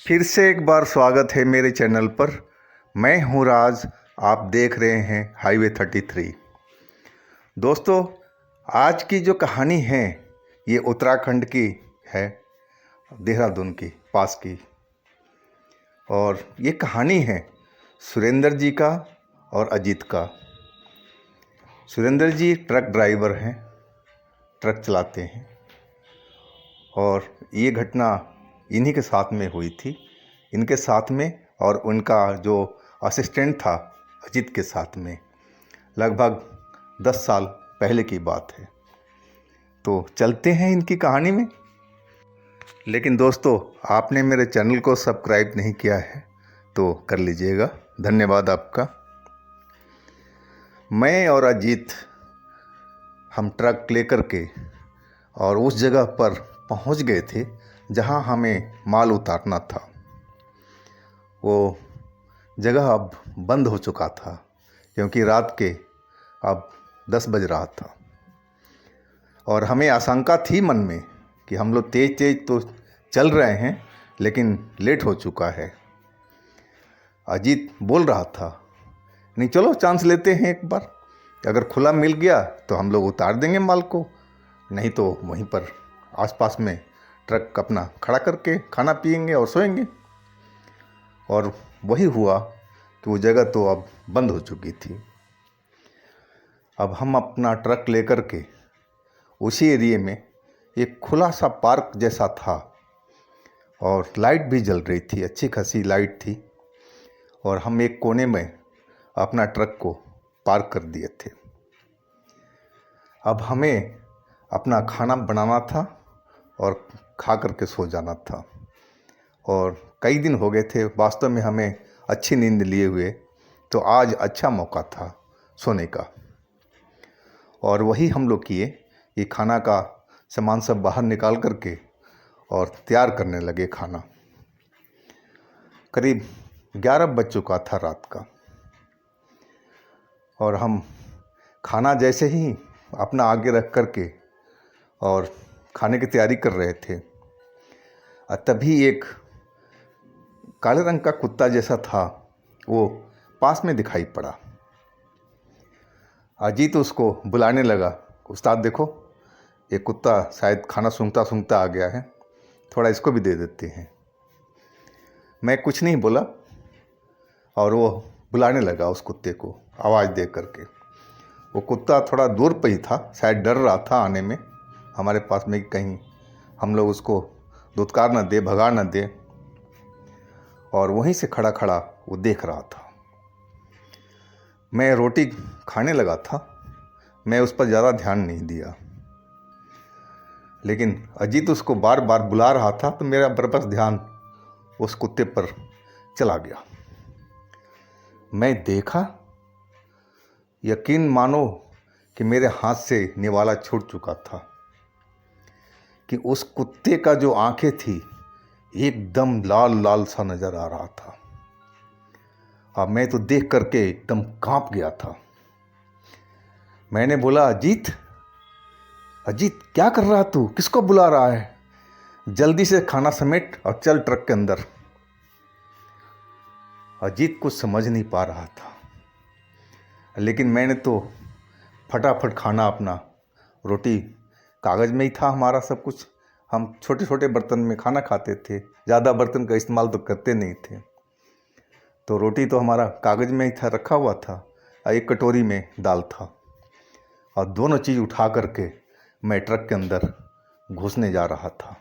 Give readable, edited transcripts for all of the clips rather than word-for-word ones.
फिर से एक बार स्वागत है मेरे चैनल पर। मैं हूं राज। आप देख रहे हैं हाईवे 33। दोस्तों, आज की जो कहानी है ये उत्तराखंड की है, देहरादून की पास की। और ये कहानी है सुरेंद्र जी का और अजीत का। सुरेंद्र जी ट्रक ड्राइवर हैं, ट्रक चलाते हैं। और ये घटना इन्हीं के साथ में हुई थी, इनके साथ में और उनका जो असिस्टेंट था अजीत के साथ में। लगभग 10 साल पहले की बात है। तो चलते हैं इनकी कहानी में। लेकिन दोस्तों, आपने मेरे चैनल को सब्सक्राइब नहीं किया है तो कर लीजिएगा, धन्यवाद आपका। मैं और अजीत हम ट्रक लेकर के और उस जगह पर पहुंच गए थे जहां हमें माल उतारना था। वो जगह अब बंद हो चुका था क्योंकि रात के अब 10 बज रहा था। और हमें आशंका थी मन में कि हम लोग तेज तेज तो चल रहे हैं लेकिन लेट हो चुका है। अजीत बोल रहा था, नहीं चलो चांस लेते हैं एक बार, अगर खुला मिल गया तो हम लोग उतार देंगे माल को, नहीं तो वहीं पर आसपास में ट्रक अपना खड़ा करके खाना पिएंगे और सोएंगे। और वही हुआ कि वो जगह तो अब बंद हो चुकी थी। अब हम अपना ट्रक लेकर के उसी एरिए में एक खुला सा पार्क जैसा था और लाइट भी जल रही थी, अच्छी खासी लाइट थी। और हम एक कोने में अपना ट्रक को पार्क कर दिए थे। अब हमें अपना खाना बनाना था और खा करके सो जाना था। और कई दिन हो गए थे वास्तव में हमें अच्छी नींद लिए हुए, तो आज अच्छा मौका था सोने का। और वही हम लोग किए, ये खाना का सामान सब बाहर निकाल करके और तैयार करने लगे खाना। करीब 11 बज चुका था रात का। और हम खाना जैसे ही अपना आगे रख करके और खाने की तैयारी कर रहे थे, तभी एक काले रंग का कुत्ता जैसा था वो पास में दिखाई पड़ा। अजीत उसको बुलाने लगा, उस्ताद देखो ये कुत्ता शायद खाना सूंघता सूंघता आ गया है, थोड़ा इसको भी दे देते हैं। मैं कुछ नहीं बोला और वो बुलाने लगा उस कुत्ते को आवाज़ दे करके। वो कुत्ता थोड़ा दूर पे ही था, शायद डर रहा था आने में हमारे पास में, कहीं हम लोग उसको धुतकार न दे, भगा न दे। और वहीं से खड़ा खड़ा वो देख रहा था। मैं रोटी खाने लगा था, मैं उस पर ज़्यादा ध्यान नहीं दिया। लेकिन अजीत उसको बार बार बुला रहा था तो मेरा बरबस ध्यान उस कुत्ते पर चला गया। मैं देखा, यकीन मानो कि मेरे हाथ से निवाला छूट चुका था कि उस कुत्ते का जो आंखें थी एकदम लाल लाल सा नज़र आ रहा था। अब मैं तो देख करके एकदम कांप गया था। मैंने बोला, अजीत अजीत क्या कर रहा तू, किसको बुला रहा है, जल्दी से खाना समेट और चल ट्रक के अंदर। अजीत कुछ समझ नहीं पा रहा था, लेकिन मैंने तो फटाफट खाना अपना, रोटी कागज़ में ही था हमारा सब कुछ, हम छोटे छोटे बर्तन में खाना खाते थे, ज़्यादा बर्तन का इस्तेमाल तो करते नहीं थे। तो रोटी तो हमारा कागज़ में ही था, रखा हुआ था, और एक कटोरी में दाल था। और दोनों चीज़ उठा करके मैं ट्रक के अंदर घुसने जा रहा था।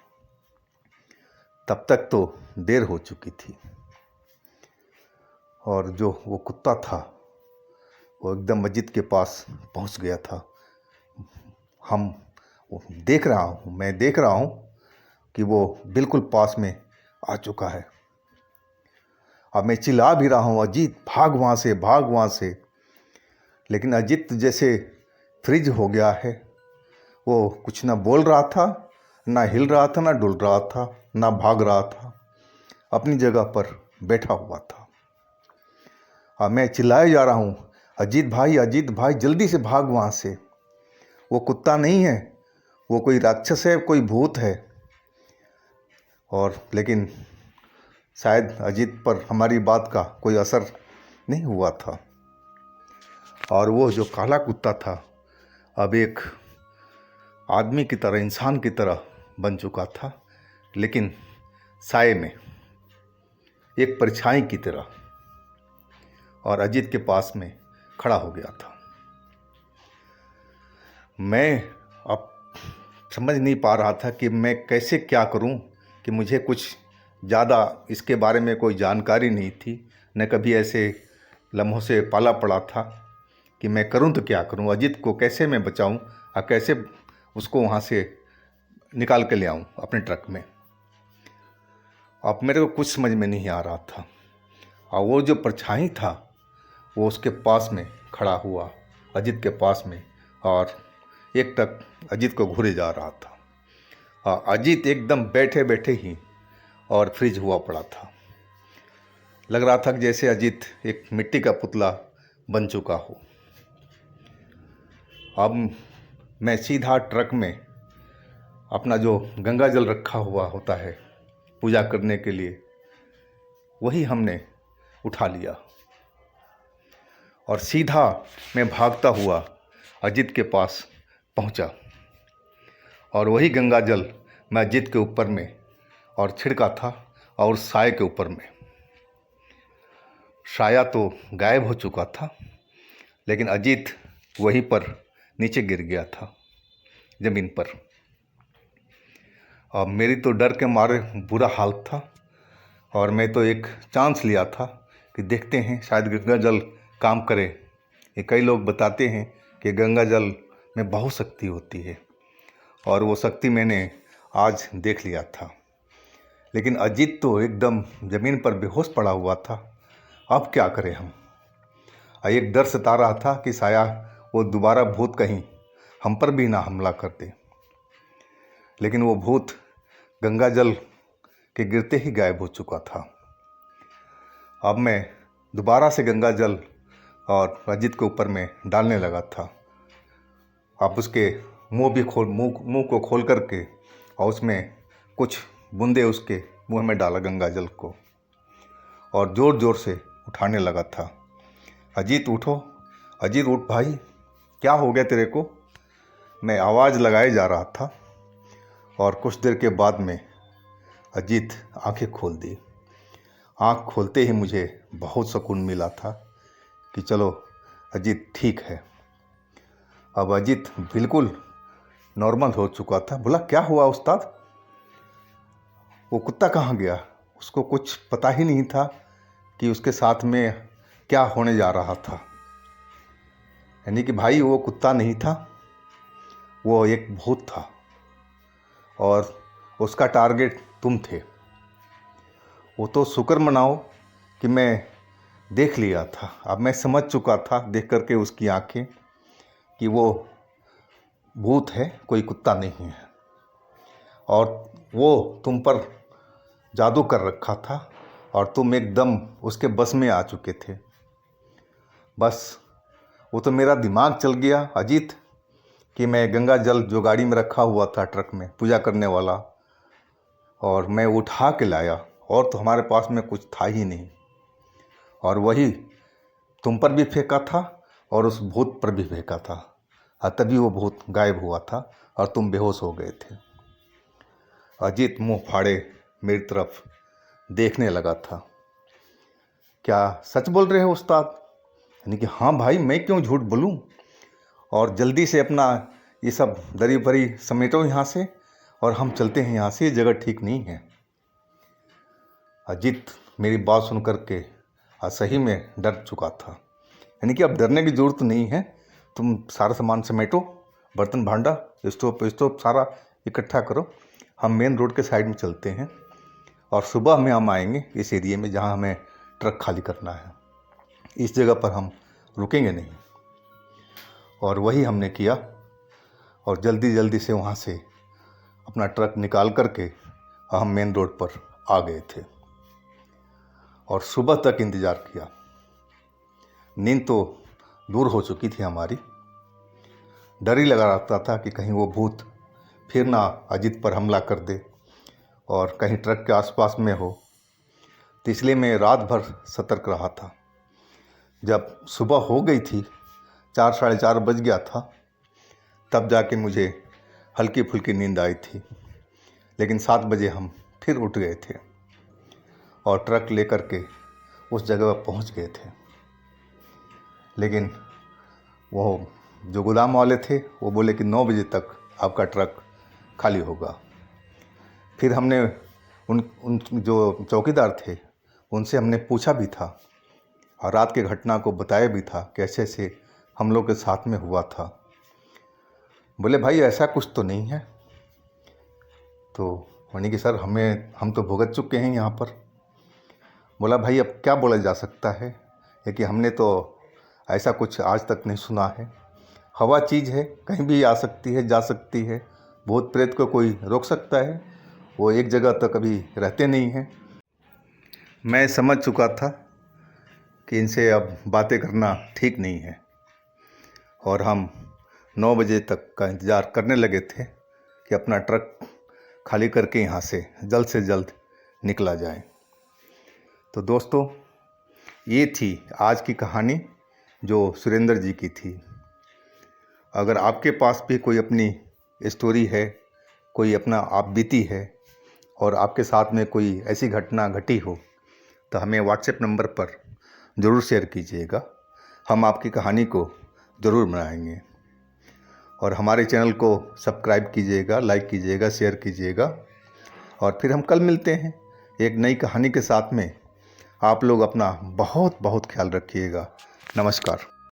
तब तक तो देर हो चुकी थी और जो वो कुत्ता था वो एकदम अजीत के पास पहुंच गया था। मैं देख रहा हूं कि वो बिल्कुल पास में आ चुका है। अब मैं चिल्ला भी रहा हूं, अजीत भाग वहाँ से, भाग वहाँ से। लेकिन अजीत जैसे फ्रीज हो गया है, वो कुछ ना बोल रहा था, ना हिल रहा था, ना डुल रहा था, ना भाग रहा था, अपनी जगह पर बैठा हुआ था। अब मैं चिल्लाए जा रहा हूँ, अजीत भाई जल्दी से भाग वहाँ से, वो कुत्ता नहीं है, वो कोई राक्षस है, कोई भूत है। और लेकिन शायद अजीत पर हमारी बात का कोई असर नहीं हुआ था और वो जो काला कुत्ता था अब एक आदमी की तरह, इंसान की तरह बन चुका था, लेकिन साए में, एक परछाई की तरह, और अजीत के पास में खड़ा हो गया था। मैं अब समझ नहीं पा रहा था कि मैं कैसे क्या करूं, कि मुझे कुछ ज़्यादा इसके बारे में कोई जानकारी नहीं थी, न कभी ऐसे लम्हों से पाला पड़ा था कि मैं करूं तो क्या करूं, अजीत को कैसे मैं बचाऊं और कैसे उसको वहां से निकाल के ले आऊं अपने ट्रक में। अब मेरे को कुछ समझ में नहीं आ रहा था और वो जो परछाई था वो उसके पास में खड़ा हुआ, अजीत के पास में, और एक टक अजीत को घूरे जा रहा था। और अजीत एकदम बैठे बैठे ही और फ्रीज हुआ पड़ा था। लग रहा था कि जैसे अजीत एक मिट्टी का पुतला बन चुका हो। अब मैं सीधा ट्रक में अपना जो गंगा जल रखा हुआ होता है पूजा करने के लिए, वही हमने उठा लिया और सीधा मैं भागता हुआ अजीत के पास पहुंचा और वही गंगा जल मैं अजीत के ऊपर में और छिड़का था और साए के ऊपर में। साया तो गायब हो चुका था, लेकिन अजीत वहीं पर नीचे गिर गया था ज़मीन पर। अब मेरी तो डर के मारे बुरा हाल था और मैं तो एक चांस लिया था कि देखते हैं शायद गंगा जल काम करे। ये कई लोग बताते हैं कि गंगा जल में बहुत शक्ति होती है और वो शक्ति मैंने आज देख लिया था। लेकिन अजीत तो एकदम ज़मीन पर बेहोश पड़ा हुआ था। अब क्या करें हम? एक डर सता रहा था कि शायद वो दोबारा भूत कहीं हम पर भी ना हमला कर दे, लेकिन वो भूत गंगा जल के गिरते ही गायब हो चुका था। अब मैं दोबारा से गंगा जल और अजीत के ऊपर में डालने लगा था। अब उसके मुंह को खोल करके और उसमें कुछ बूंदे उसके मुंह में डाला गंगा जल को और ज़ोर ज़ोर से उठाने लगा था। अजीत उठो, अजीत उठ भाई, क्या हो गया तेरे को? मैं आवाज़ लगाए जा रहा था और कुछ देर के बाद में अजीत आंखें खोल दी। आंख खोलते ही मुझे बहुत सुकून मिला था कि चलो अजीत ठीक है। अब अजीत बिल्कुल नॉर्मल हो चुका था। बोला, क्या हुआ उस्ताद? वो कुत्ता कहाँ गया? उसको कुछ पता ही नहीं था कि उसके साथ में क्या होने जा रहा था। यानी कि भाई वो कुत्ता नहीं था, वो एक भूत था और उसका टारगेट तुम थे। वो तो शुक्र मनाओ कि मैं देख लिया था। अब मैं समझ चुका था देख करके उसकी आंखें कि वो भूत है, कोई कुत्ता नहीं है। और वो तुम पर जादू कर रखा था और तुम एकदम उसके बस में आ चुके थे। बस वो तो मेरा दिमाग चल गया अजीत कि मैं गंगा जल जो गाड़ी में रखा हुआ था ट्रक में पूजा करने वाला, और मैं उठा के लाया और तो हमारे पास में कुछ था ही नहीं, और वही तुम पर भी फेंका था और उस भूत पर भी फेंका था। तभी वो भूत गायब हुआ था और तुम बेहोश हो गए थे। अजीत मुंह फाड़े मेरी तरफ देखने लगा था। क्या सच बोल रहे हो उस्ताद? यानी कि हाँ भाई, मैं क्यों झूठ बोलूं? और जल्दी से अपना ये सब दरी भरी समेटो यहाँ से और हम चलते हैं यहाँ से, ये जगह ठीक नहीं है। अजीत मेरी बात सुन करके सही में डर चुका था। यानी कि अब डरने की ज़रूरत नहीं है, तुम सारा सामान समेटो, बर्तन भांडा, स्टोव सारा इकट्ठा करो, हम मेन रोड के साइड में चलते हैं और सुबह में हम आएंगे इस एरिए में जहाँ हमें ट्रक खाली करना है। इस जगह पर हम रुकेंगे नहीं। और वही हमने किया और जल्दी जल्दी से वहाँ से अपना ट्रक निकाल करके हम मेन रोड पर आ गए थे और सुबह तक इंतज़ार किया। नींद तो दूर हो चुकी थी हमारी। डर ही लगा रहता था कि कहीं वो भूत फिर ना अजीत पर हमला कर दे और कहीं ट्रक के आसपास में हो। तो इसलिए मैं रात भर सतर्क रहा था। जब सुबह हो गई थी, 4 साढ़े 4 बज गया था, तब जाके मुझे हल्की फुल्की नींद आई थी। लेकिन 7 बजे हम फिर उठ गए थे और ट्रक लेकर के उस जगह पर पहुंच गए थे। लेकिन वो जो गोदाम वाले थे वो बोले कि 9 बजे तक आपका ट्रक खाली होगा। फिर हमने उन जो चौकीदार थे उनसे हमने पूछा भी था और रात की घटना को बताया भी था कि ऐसे ऐसे हम लोग के साथ में हुआ था। बोले भाई ऐसा कुछ तो नहीं है। तो यानी कि सर हम तो भुगत चुके हैं यहाँ पर। बोला भाई अब क्या बोला जा सकता है, कि हमने तो ऐसा कुछ आज तक नहीं सुना है। हवा चीज़ है, कहीं भी आ सकती है, जा सकती है। भूत प्रेत को कोई रोक सकता है? वो एक जगह तो कभी रहते नहीं हैं। मैं समझ चुका था कि इनसे अब बातें करना ठीक नहीं है और हम 9 बजे तक का इंतज़ार करने लगे थे कि अपना ट्रक खाली करके यहाँ से जल्द निकला जाए। तो दोस्तों, ये थी आज की कहानी जो सुरेंद्र जी की थी। अगर आपके पास भी कोई अपनी स्टोरी है, कोई अपना आप बीती है और आपके साथ में कोई ऐसी घटना घटी हो, तो हमें व्हाट्सएप नंबर पर ज़रूर शेयर कीजिएगा। हम आपकी कहानी को ज़रूर बनाएंगे। और हमारे चैनल को सब्सक्राइब कीजिएगा, लाइक कीजिएगा, शेयर कीजिएगा। और फिर हम कल मिलते हैं एक नई कहानी के साथ में। आप लोग अपना बहुत बहुत ख्याल रखिएगा। नमस्कार।